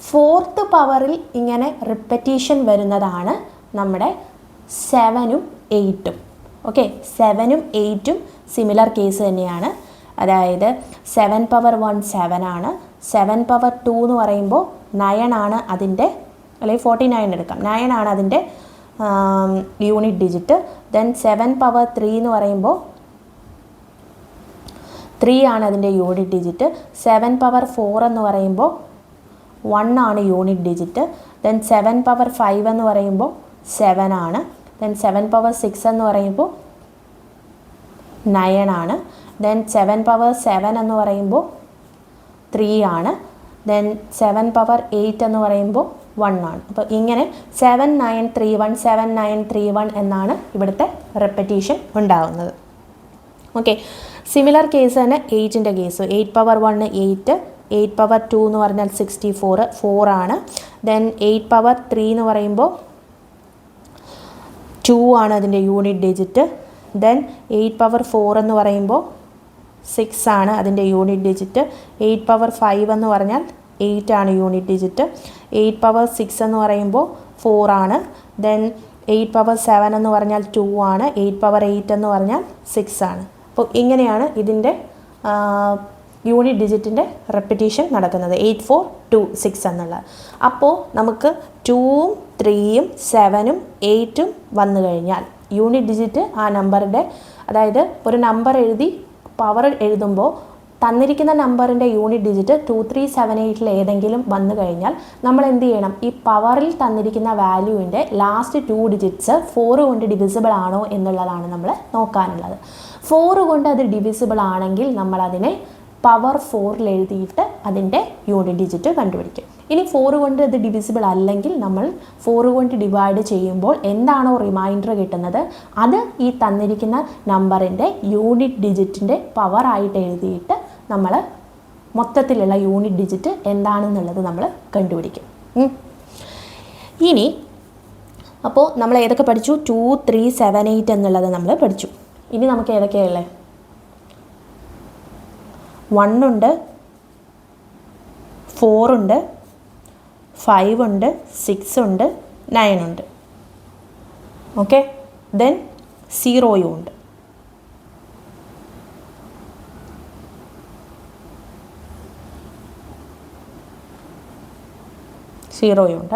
4th പവറിൽ ഇങ്ങനെ റിപ്പറ്റീഷൻ വരുന്നതാണ് നമ്മുടെ 7ഉം 8ഉം. ഓക്കെ, 7ഉം 8ഉം സിമിലർ കേസ് തന്നെയാണ്. അതായത് 7 പവർ 1 7 ആണ്. 7 പവർ 2 എന്ന് പറയുമ്പോൾ 9 ആണ് അതിൻ്റെ, അല്ലെങ്കിൽ 49 എടുക്കാം, 9 ആണ് അതിൻ്റെ യൂണിറ്റ് ഡിജിറ്റ്. ദെൻ 7 പവർ 3 എന്ന് പറയുമ്പോൾ 3 ആണ് അതിൻ്റെ യൂണിറ്റ് ഡിജിറ്റ്. 7 പവർ 4 എന്ന് പറയുമ്പോൾ 1 ആണ് യൂണിറ്റ് ഡിജിറ്റ്. ദെൻ 7 പവർ 5 എന്ന് പറയുമ്പോൾ 7 ആണ്. ദെൻ 7 പവർ 6 എന്ന് പറയുമ്പോൾ 9 ആണ്. ദെൻ 7 പവർ 7 എന്ന് പറയുമ്പോൾ 3 ആണ്. ദെൻ 7 പവർ 8 എന്ന് പറയുമ്പോൾ 1 ആണ്. അപ്പോൾ ഇങ്ങനെ 7 9 3 1 7 9 3 1 എന്നാണ് ഇവിടുത്തെ റെപ്പറ്റീഷൻ ഉണ്ടാകുന്നത്. ഓക്കെ, സിമിലർ കേസ് തന്നെ 8ൻ്റെ കേസ്. 8 പവർ 1 8, 8 പവർ 2 എന്ന് പറഞ്ഞാൽ 64 4 ആണ്. ദെൻ 8 പവർ 3 എന്ന് പറയുമ്പോൾ 2 ആണ് അതിൻ്റെ യൂണിറ്റ് ഡിജിറ്റ്. ദെൻ 8 പവർ 4 എന്ന് പറയുമ്പോൾ 6 ആണ് അതിൻ്റെ യൂണിറ്റ് ഡിജിറ്റ്. 8 പവർ 5 എന്ന് പറഞ്ഞാൽ 8 ആണ് യൂണിറ്റ് ഡിജിറ്റ്. 8 പവർ 6 എന്ന് പറയുമ്പോൾ 4 ആണ്. ദെൻ 8 പവർ 7 എന്ന് പറഞ്ഞാൽ 2 ആണ്. 8 പവർ 8 എന്ന് പറഞ്ഞാൽ 6 ആണ്. അപ്പോൾ ഇങ്ങനെയാണ് ഇതിൻ്റെ യൂണിറ്റ് ഡിജിറ്റിൻ്റെ റെപ്പറ്റീഷൻ നടക്കുന്നത്, 8 4 2 6 എന്നുള്ളത്. അപ്പോൾ നമുക്ക് 2ഉം 3ഉം 7ഉം 8ഉം വന്നു കഴിഞ്ഞാൽ യൂണിറ്റ് ഡിജിറ്റ് ആ നമ്പറിൻ്റെ, അതായത് ഒരു നമ്പർ എഴുതി പവർ എഴുതുമ്പോൾ തന്നിരിക്കുന്ന നമ്പറിൻ്റെ യൂണിറ്റ് ഡിജിറ്റ് 2 3 7 8 ഏതെങ്കിലും വന്നു കഴിഞ്ഞാൽ നമ്മൾ എന്ത് ചെയ്യണം, ഈ പവറിൽ തന്നിരിക്കുന്ന വാല്യൂവിൻ്റെ ലാസ്റ്റ് 2 ഡിജിറ്റ്സ് 4 കൊണ്ട് ഡിവിസിബിൾ ആണോ എന്നുള്ളതാണ് നമ്മൾ നോക്കാനുള്ളത്. 4 കൊണ്ട് അത് ഡിവിസിബിൾ ആണെങ്കിൽ നമ്മളതിനെ പവർ 4ൽ എഴുതിയിട്ട് അതിൻ്റെ യൂണിറ്റ് ഡിജിറ്റ് കണ്ടുപിടിക്കും. ഇനി 4 കൊണ്ട് അത് ഡിവിസിബിൾ അല്ലെങ്കിൽ നമ്മൾ 4 കൊണ്ട് ഡിവൈഡ് ചെയ്യുമ്പോൾ എന്താണോ റിമൈൻഡർ കിട്ടുന്നത് അത് ഈ തന്നിരിക്കുന്ന നമ്പറിൻ്റെ യൂണിറ്റ് ഡിജിറ്റിൻ്റെ പവർ ആയിട്ട് എഴുതിയിട്ട് നമ്മൾ മൊത്തത്തിലുള്ള യൂണിറ്റ് ഡിജിറ്റ് എന്താണെന്നുള്ളത് നമ്മൾ കണ്ടുപിടിക്കും. ഇനി അപ്പോൾ നമ്മൾ ഏതൊക്കെ പഠിച്ചു? 2 3 7 8 എന്നുള്ളത് നമ്മൾ പഠിച്ചു. ഇനി നമുക്ക് ഏതൊക്കെയുള്ളത്? 1 ഉണ്ട്, 4 ഉണ്ട്, 5 ഉണ്ട്, 6 ഉണ്ട്, 9 ഉണ്ട്. ഓക്കെ, ദെൻ 0യും ഉണ്ട്.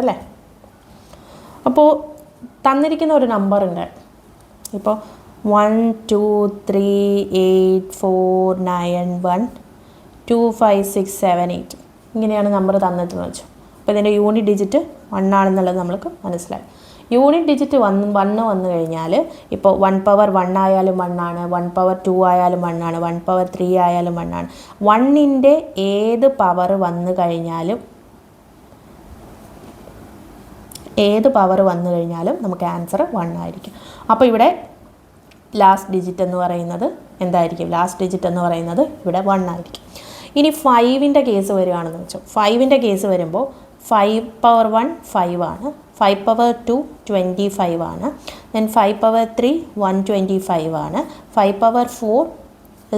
അല്ലേ? അപ്പോൾ തന്നിരിക്കുന്ന ഒരു നമ്പർ ഉണ്ട്. ഇപ്പോൾ 1 2 3 8 4 9 1 2 5 6 7 8 ഇങ്ങനെയാണ് നമ്പർ തന്നിട്ടെന്ന് വെച്ചു. അപ്പോൾ ഇതിൻ്റെ യൂണിറ്റ് ഡിജിറ്റ് 1 ആണെന്നുള്ളത് നമ്മൾക്ക് മനസ്സിലായി. യൂണിറ്റ് ഡിജിറ്റ് 1 വന്നു കഴിഞ്ഞാൽ ഇപ്പോൾ 1 പവർ 1 ആയാലും 1 ആണ്, 1 പവർ 2 ആയാലും 1 ആണ്, 1 പവർ 3 ആയാലും 1 ആണ്. 1ൻ്റെ ഏത് പവർ വന്നു കഴിഞ്ഞാലും നമുക്ക് ആൻസർ 1 ആയിരിക്കും. അപ്പോൾ ഇവിടെ ലാസ്റ്റ് ഡിജിറ്റ് എന്ന് പറയുന്നത് എന്തായിരിക്കും? ലാസ്റ്റ് ഡിജിറ്റ് എന്ന് പറയുന്നത് ഇവിടെ 1 ആയിരിക്കും. ഇനി 5ൻ്റെ കേസ് വരികയാണെന്ന് വെച്ചോ. 5ൻ്റെ കേസ് വരുമ്പോൾ 5 പവർ 1 5 ആണ്, 5 പവർ 2 25 ആണ്, ദെൻ 5 പവർ 3 125 ആണ്, 5 പവർ 4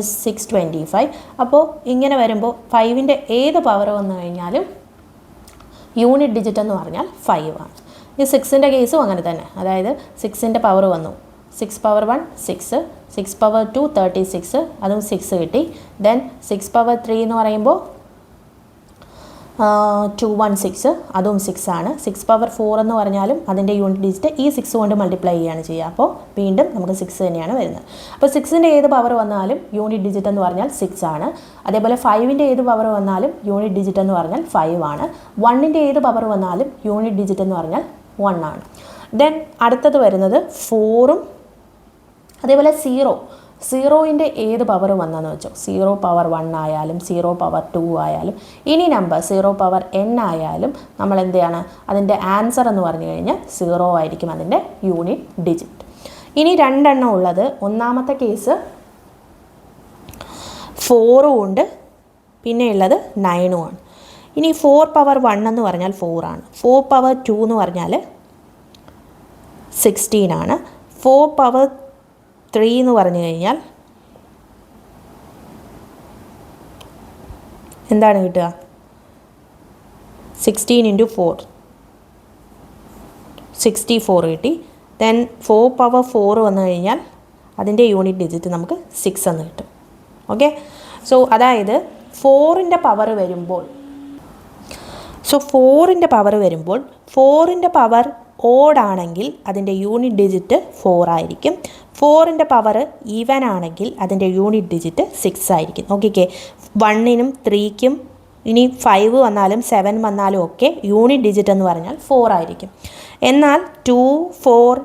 625. അപ്പോൾ ഇങ്ങനെ വരുമ്പോൾ 5ൻ്റെ ഏത് പവർ വന്നു കഴിഞ്ഞാലും യൂണിറ്റ് ഡിജിറ്റ് എന്ന് പറഞ്ഞാൽ 5 ആണ്. ഈ 6ൻ്റെ കേസും അങ്ങനെ തന്നെ. അതായത് 6ൻ്റെ പവർ വന്നു, 6 പവർ 1 6, 6 പവർ 2 36, അതും 6 കിട്ടി. ദെൻ 6 പവർ 3 എന്ന് പറയുമ്പോൾ 216, അതും 6 ആണ്. 6 പവർ 4 എന്ന് പറഞ്ഞാലും അതിൻ്റെ യൂണിറ്റ് ഡിജിറ്റ് ഈ 6 കൊണ്ട് മൾട്ടിപ്ലൈ ചെയ്യുകയാണ് ചെയ്യുക. അപ്പോൾ വീണ്ടും നമുക്ക് 6 തന്നെയാണ് വരുന്നത്. അപ്പോൾ 6ൻ്റെ ഏത് പവർ വന്നാലും യൂണിറ്റ് ഡിജിറ്റ് എന്ന് പറഞ്ഞാൽ 6 ആണ്. അതേപോലെ 5ൻ്റെ ഏത് പവർ വന്നാലും യൂണിറ്റ് ഡിജിറ്റ് എന്ന് പറഞ്ഞാൽ 5 ആണ്. 1ൻ്റെ ഏത് പവർ വന്നാലും യൂണിറ്റ് ഡിജിറ്റ് എന്ന് പറഞ്ഞാൽ 1 ആണ്. ദെൻ അടുത്തത് വരുന്നത് 4ഉം അതേപോലെ 0ൻ്റെ ഏത് പവർ വന്നെന്ന് വെച്ചോ. 0 പവർ 1 ആയാലും 0 പവർ 2 ആയാലും ഇനി നമ്പർ 0 പവർ n ആയാലും നമ്മൾ എന്ത് ചെയ്യണം, അതിൻ്റെ ആൻസർ എന്ന് പറഞ്ഞു കഴിഞ്ഞാൽ 0 ആയിരിക്കും അതിൻ്റെ യൂണിറ്റ് ഡിജിറ്റ്. ഇനി 2 എണ്ണം ഉള്ളത്. ഒന്നാമത്തെ കേസ് 4 ഉണ്ട്, പിന്നെ ഉള്ളത് 9 ആണ്. ഇനി 4 പവർ 1 എന്ന് പറഞ്ഞാൽ 4 ആണ്. 4 പവർ 2 എന്ന് പറഞ്ഞാൽ 16 ആണ്. 4 പവർ 3 എന്ന് പറഞ്ഞു കഴിഞ്ഞാൽ എന്താണ് കിട്ടുക? 16 ഇൻറ്റു 4 64 കിട്ടി. ദെൻ 4 പവർ 4 വന്നു കഴിഞ്ഞാൽ അതിൻ്റെ യൂണിറ്റ് ഡിജിറ്റ് നമുക്ക് 6 എന്ന് കിട്ടും. ഓക്കെ, സോ അതായത് 4ൻ്റെ പവർ വരുമ്പോൾ 4ൻ്റെ പവർ ഓഡാണെങ്കിൽ അതിൻ്റെ യൂണിറ്റ് ഡിജിറ്റ് 4 ആയിരിക്കും. 4ൻ്റെ പവർ ഈവൻ ആണെങ്കിൽ അതിൻ്റെ യൂണിറ്റ് ഡിജിറ്റ് 6 ആയിരിക്കും. ഓക്കെ, 1നും 3ക്കും ഇനി 5 വന്നാലും 7 വന്നാലും ഒക്കെ യൂണിറ്റ് ഡിജിറ്റ് എന്ന് പറഞ്ഞാൽ 4 ആയിരിക്കും. എന്നാൽ 2, 4,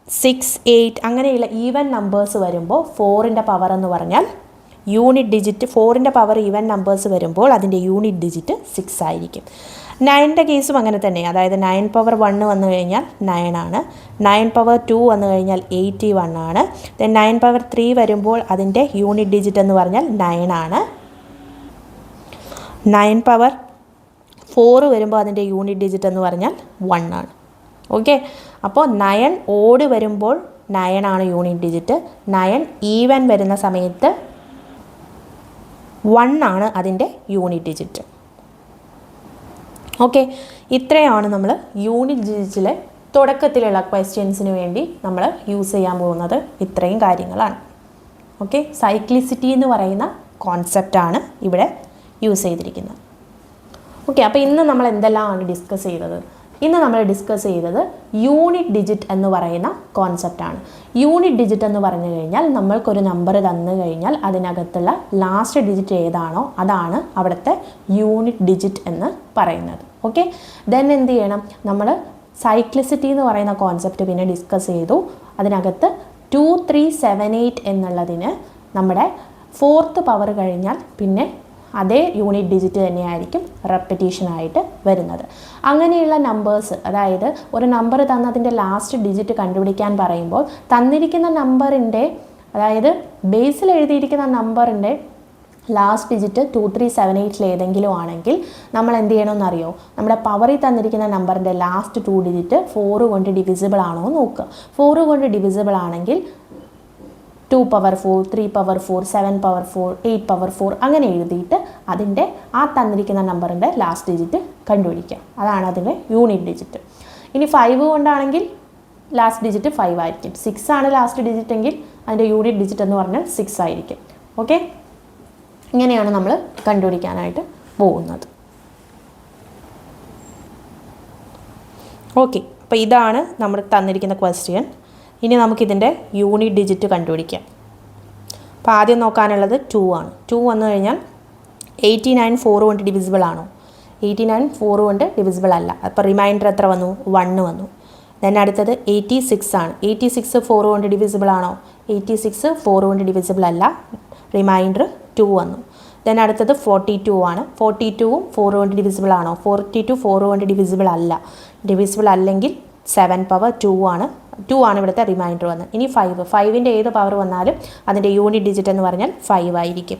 6, 8 അങ്ങനെയുള്ള ഈവൻ നമ്പേഴ്സ് വരുമ്പോൾ 4ൻ്റെ പവർ എന്ന് പറഞ്ഞാൽ യൂണിറ്റ് ഡിജിറ്റ് 4ൻ്റെ പവർ ഈവൻ നമ്പേഴ്സ് വരുമ്പോൾ അതിൻ്റെ യൂണിറ്റ് ഡിജിറ്റ് 6 ആയിരിക്കും. 9ൻ്റെ കേസും അങ്ങനെ തന്നെ. അതായത് 9 പവർ 1 വന്നു കഴിഞ്ഞാൽ 9 ആണ്. 9 പവർ 2 വന്നു കഴിഞ്ഞാൽ 81 ആണ്. ദെൻ 9 പവർ 3 വരുമ്പോൾ അതിൻ്റെ യൂണിറ്റ് ഡിജിറ്റ് എന്ന് പറഞ്ഞാൽ 9 ആണ്. 9 പവർ 4 വരുമ്പോൾ അതിൻ്റെ യൂണിറ്റ് ഡിജിറ്റ് എന്ന് പറഞ്ഞാൽ 1 ആണ്. ഓക്കെ, അപ്പോൾ 9 ഓഡ് വരുമ്പോൾ 9 ആണ് യൂണിറ്റ് ഡിജിറ്റ്. 9 ഈവൻ വരുന്ന സമയത്ത് 1 ആണ് അതിൻ്റെ യൂണിറ്റ് ഡിജിറ്റ്. ഓക്കെ, ഇത്രയാണ് നമ്മൾ യൂണിറ്റ് ഡിജിറ്റിലെ തുടക്കത്തിലുള്ള ക്വസ്റ്റ്യൻസിന് വേണ്ടി നമ്മൾ യൂസ് ചെയ്യാൻ പോകുന്നത്. ഇത്രയും കാര്യങ്ങളാണ്. ഓക്കെ, സൈക്ലിസിറ്റി എന്ന് പറയുന്ന കോൺസെപ്റ്റാണ് ഇവിടെ യൂസ് ചെയ്തിരിക്കുന്നത്. ഓക്കെ, അപ്പോൾ ഇന്ന് നമ്മൾ എന്തെല്ലാമാണ് ഡിസ്കസ് ചെയ്തത്? ഇന്ന് നമ്മൾ ഡിസ്കസ് ചെയ്തത് യൂണിറ്റ് ഡിജിറ്റ് എന്ന് പറയുന്ന കോൺസെപ്റ്റാണ്. യൂണിറ്റ് ഡിജിറ്റ് എന്ന് പറഞ്ഞു കഴിഞ്ഞാൽ നമ്മൾക്കൊരു നമ്പർ തന്നു കഴിഞ്ഞാൽ അതിനകത്തുള്ള ലാസ്റ്റ് ഡിജിറ്റ് ഏതാണോ അതാണ് അവിടുത്തെ യൂണിറ്റ് ഡിജിറ്റ് എന്ന് പറയുന്നത്. ഓക്കെ, ദെൻ എന്ത് ചെയ്യണം? നമ്മൾ സൈക്ലിസിറ്റി എന്ന് പറയുന്ന കോൺസെപ്റ്റ് പിന്നെ ഡിസ്കസ് ചെയ്തു. അതിനകത്ത് 2, 3, 7, 8 എന്നുള്ളതിന് നമ്മുടെ 4th പവർ കഴിഞ്ഞാൽ പിന്നെ അതേ യൂണിറ്റ് ഡിജിറ്റ് തന്നെയായിരിക്കും റെപ്പറ്റീഷനായിട്ട് വരുന്നത്. അങ്ങനെയുള്ള നമ്പേഴ്സ്, അതായത് ഒരു നമ്പർ തന്നതിൻ്റെ ലാസ്റ്റ് ഡിജിറ്റ് കണ്ടുപിടിക്കാൻ പറയുമ്പോൾ തന്നിരിക്കുന്ന നമ്പറിൻ്റെ, അതായത് ബേസിൽ എഴുതിയിരിക്കുന്ന നമ്പറിൻ്റെ ലാസ്റ്റ് ഡിജിറ്റ് 2, 3, 7, 8 ഏതെങ്കിലും ആണെങ്കിൽ നമ്മൾ എന്ത് ചെയ്യണമെന്നറിയോ? നമ്മുടെ പവറിൽ തന്നിരിക്കുന്ന നമ്പറിൻ്റെ ലാസ്റ്റ് 2 ഡിജിറ്റ് 4 കൊണ്ട് ഡിവിസിബിൾ ആണോ എന്ന് നോക്കുക. 4 കൊണ്ട് ഡിവിസിബിൾ ആണെങ്കിൽ 2 പവർ 4, 3 പവർ 4, 7 പവർ 4, 8 പവർ 4 അങ്ങനെ എഴുതിയിട്ട് അതിൻ്റെ ആ തന്നിരിക്കുന്ന നമ്പറിൻ്റെ ലാസ്റ്റ് ഡിജിറ്റ് കണ്ടുപിടിക്കുക. അതാണ് അതിൻ്റെ യൂണിറ്റ് ഡിജിറ്റ്. ഇനി 5 കൊണ്ടാണെങ്കിൽ ലാസ്റ്റ് ഡിജിറ്റ് 5 ആയിരിക്കും. 6 ആണ് ലാസ്റ്റ് ഡിജിറ്റ് എങ്കിൽ അതിൻ്റെ യൂണിറ്റ് ഡിജിറ്റ് എന്ന് പറഞ്ഞാൽ 6 ആയിരിക്കും. ഓക്കെ, ഇങ്ങനെയാണ് നമ്മൾ കണ്ടുപിടിക്കാനായിട്ട് പോകുന്നത്. ഓക്കെ, അപ്പോൾ ഇതാണ് നമ്മൾ തന്നിരിക്കുന്ന ക്വസ്റ്റ്യൻ. ഇനി നമുക്കിതിൻ്റെ യൂണിറ്റ് ഡിജിറ്റ് കണ്ടുപിടിക്കാം. അപ്പോൾ ആദ്യം നോക്കാനുള്ളത് 2 ആണ്. 2 വന്നു കഴിഞ്ഞാൽ 89 4 കൊണ്ട് ഡിവിസിബിൾ ആണോ? 89 4 കൊണ്ട് ഡിവിസിബിൾ അല്ല. അപ്പോൾ റിമൈൻഡർ എത്ര വന്നു? 1 വന്നു. ദെൻ അടുത്തത് 86 ആണ്. 86 4 കൊണ്ട് ഡിവിസിബിൾ ആണോ? 86 4 കൊണ്ട് ഡിവിസിബിൾ അല്ല. റിമൈൻഡർ 2 വന്നു. ദെൻ അടുത്തത് 42 ആണ്. 42ഉം 4 കൊണ്ട് ഡിവിസിബിൾ ആണോ? 42 4 കൊണ്ട് ഡിവിസിബിൾ അല്ല. ഡിവിസിബിൾ അല്ലെങ്കിൽ 7 പവർ 2 ആണ്. 2 ആണ് ഇവിടുത്തെ റിമൈൻഡർ വന്നത്. ഇനി 5ൻ്റെ ഏത് പവർ വന്നാലും അതിൻ്റെ യൂണിറ്റ് ഡിജിറ്റ് എന്ന് പറഞ്ഞാൽ 5 ആയിരിക്കും.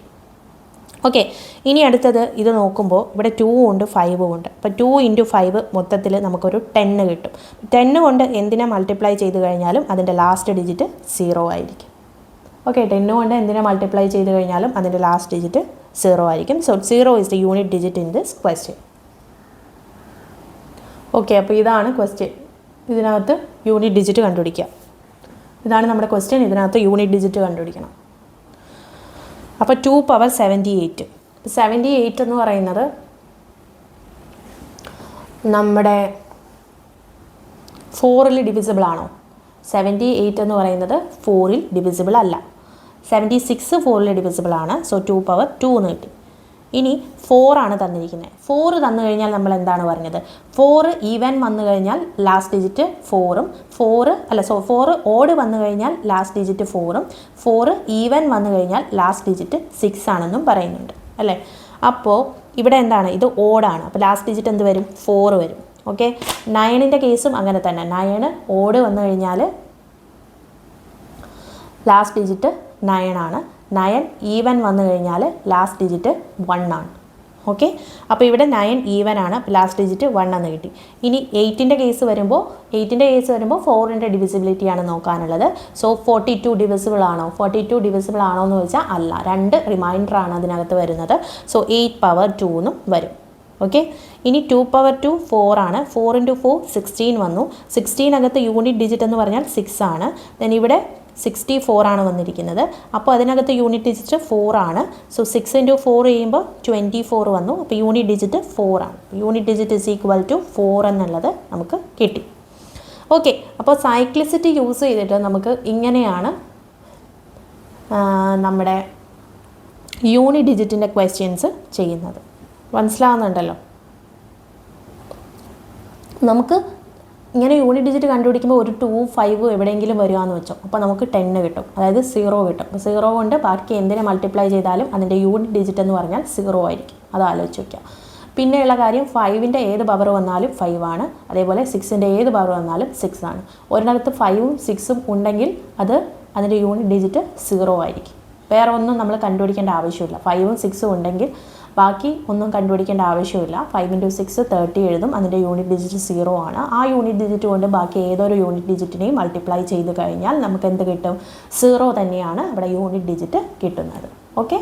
ഓക്കെ, ഇനി അടുത്തത് ഇത് നോക്കുമ്പോൾ ഇവിടെ 2 ഉണ്ട് 5 ഉണ്ട്. അപ്പോൾ 2 × 5 മൊത്തത്തിൽ നമുക്കൊരു 10 കിട്ടും. 10 കൊണ്ട് എന്തിനെ മൾട്ടിപ്ലൈ ചെയ്ത് കഴിഞ്ഞാലും അതിൻ്റെ ലാസ്റ്റ് ഡിജിറ്റ് 0 ആയിരിക്കും. ഓക്കെ, 10 കൊണ്ട് എന്തിനെ മൾട്ടിപ്ലൈ ചെയ്ത് കഴിഞ്ഞാലും അതിൻ്റെ ലാസ്റ്റ് ഡിജിറ്റ് 0 ആയിരിക്കും. So 0 is the unit digit in this question. Okay, അപ്പോൾ ഇതാണ് ക്വസ്റ്റ്യൻ. ഇതിനകത്ത് യൂണിറ്റ് ഡിജിറ്റ് കണ്ടുപിടിക്കുക. ഇതാണ് നമ്മുടെ ക്വസ്റ്റ്യൻ. ഇതിനകത്ത് യൂണിറ്റ് ഡിജിറ്റ് കണ്ടുപിടിക്കണം. അപ്പോൾ 2 പവർ 78. 78 എന്ന് പറയുന്നത് നമ്മുടെ 4ൽ ഡിവിസിബിൾ ആണോ? 78 എന്ന് പറയുന്നത് 4ൽ ഡിവിസിബിൾ അല്ല. 76 4ൽ ഡിവിസിബിൾ ആണ്. സോ 2 പവർ 2 എന്ന് കിട്ടി. ഇനി 4 ആണ് തന്നിരിക്കുന്നത്. 4 തന്നു കഴിഞ്ഞാൽ നമ്മൾ എന്താണ് പറഞ്ഞത്? 4 ഈവൻ വന്നു കഴിഞ്ഞാൽ ലാസ്റ്റ് ഡിജിറ്റ് 4ഉം 4 ഓഡ് വന്നു കഴിഞ്ഞാൽ ലാസ്റ്റ് ഡിജിറ്റ് 4ഉം 4 ഈവൻ വന്നു കഴിഞ്ഞാൽ ലാസ്റ്റ് ഡിജിറ്റ് 6 ആണെന്നും പറയുന്നുണ്ട് അല്ലേ? അപ്പോൾ ഇവിടെ എന്താണ്? ഇത് ഓഡാണ്. അപ്പോൾ ലാസ്റ്റ് ഡിജിറ്റ് എന്ത് വരും? 4 വരും. ഓക്കെ, 9ൻ്റെ കേസും അങ്ങനെ തന്നെ. 9 ഓഡ് വന്നു കഴിഞ്ഞാൽ ലാസ്റ്റ് ഡിജിറ്റ് 9 ആണ്. 9 ഈവൻ വന്നു കഴിഞ്ഞാൽ ലാസ്റ്റ് ഡിജിറ്റ് 1 ആണ്. ഓക്കെ, അപ്പോൾ ഇവിടെ 9 ഈവൻ ആണ്, ലാസ്റ്റ് ഡിജിറ്റ് 1 എന്ന് കിട്ടി. ഇനി 8ൻ്റെ കേസ് വരുമ്പോൾ 4ൻ്റെ ഡിവിസിബിലിറ്റിയാണ് നോക്കാനുള്ളത്. സോ 42 ഡിവിസിബിൾ ആണോ? 42 ഡിവിസിബിൾ ആണോ എന്ന് ചോദിച്ചാൽ അല്ല, 2 റിമൈൻഡറാണ് അതിനകത്ത് വരുന്നത്. സോ 8 പവർ 2 എന്നും വരും. ഓക്കെ, ഇനി 2 പവർ 2 4 ആണ്. 4 × 4 16 വന്നു. 16 അകത്ത് യൂണിറ്റ് ഡിജിറ്റ് എന്ന് പറഞ്ഞാൽ 6 ആണ്. ദെൻ ഇവിടെ 64 ആണ് വന്നിരിക്കുന്നത്. അപ്പോൾ അതിനകത്ത് യൂണിറ്റ് ഡിജിറ്റ് 4 ആണ്. സോ 6 × 4 ചെയ്യുമ്പോൾ 24 വന്നു. അപ്പോൾ യൂണിറ്റ് ഡിജിറ്റ് 4 ആണ്. Unit digit is equal to 4 എന്നുള്ളത് നമുക്ക് കിട്ടി. ഓക്കെ, അപ്പോൾ സൈക്ലിസിറ്റി യൂസ് ചെയ്തിട്ട് നമുക്ക് ഇങ്ങനെയാണ് നമ്മുടെ യൂണിറ്റ് ഡിജിറ്റിൻ്റെ ക്വസ്റ്റ്യൻസ് ചെയ്യുന്നത്. മനസ്സിലാവുന്നുണ്ടല്ലോ? നമുക്ക് ഇങ്ങനെ യൂണിറ്റ് ഡിജിറ്റ് കണ്ടുപിടിക്കുമ്പോൾ ഒരു 2 5 എവിടെയെങ്കിലും വരികയെന്ന് വെച്ചോ, അപ്പോൾ നമുക്ക് 10 കിട്ടും, അതായത് 0 കിട്ടും. അപ്പോൾ 0 കൊണ്ട് ബാക്കി എന്തിനെ മൾട്ടിപ്ലൈ ചെയ്താലും അതിൻ്റെ യൂണിറ്റ് ഡിജിറ്റ് എന്ന് പറഞ്ഞാൽ 0 ആയിരിക്കും. അത് ആലോചിച്ച് വയ്ക്കുക. പിന്നെയുള്ള കാര്യം 5ൻ്റെ ഏത് പവർ വന്നാലും 5 ആണ്. അതേപോലെ 6ൻ്റെ ഏത് പവർ വന്നാലും 6 ആണ്. ഒരിടത്ത് 5ഉം 6ഉം ഉണ്ടെങ്കിൽ അതിൻ്റെ യൂണിറ്റ് ഡിജിറ്റ് 0 ആയിരിക്കും. വേറെ ഒന്നും നമ്മൾ കണ്ടുപിടിക്കേണ്ട ആവശ്യമില്ല. 5ഉം 6ഉം ഉണ്ടെങ്കിൽ ബാക്കി ഒന്നും കണ്ടുപിടിക്കേണ്ട ആവശ്യമില്ല. 5 × 6 30 എഴുതും, അതിൻ്റെ യൂണിറ്റ് ഡിജിറ്റ് 0 ആണ്. ആ യൂണിറ്റ് ഡിജിറ്റ് കൊണ്ട് ബാക്കി ഏതൊരു യൂണിറ്റ് ഡിജിറ്റിനെയും മൾട്ടിപ്ലൈ ചെയ്ത് കഴിഞ്ഞാൽ നമുക്ക് എന്ത് കിട്ടും? 0 തന്നെയാണ് ഇവിടെ യൂണിറ്റ് ഡിജിറ്റ് കിട്ടുന്നത്. ഓക്കെ.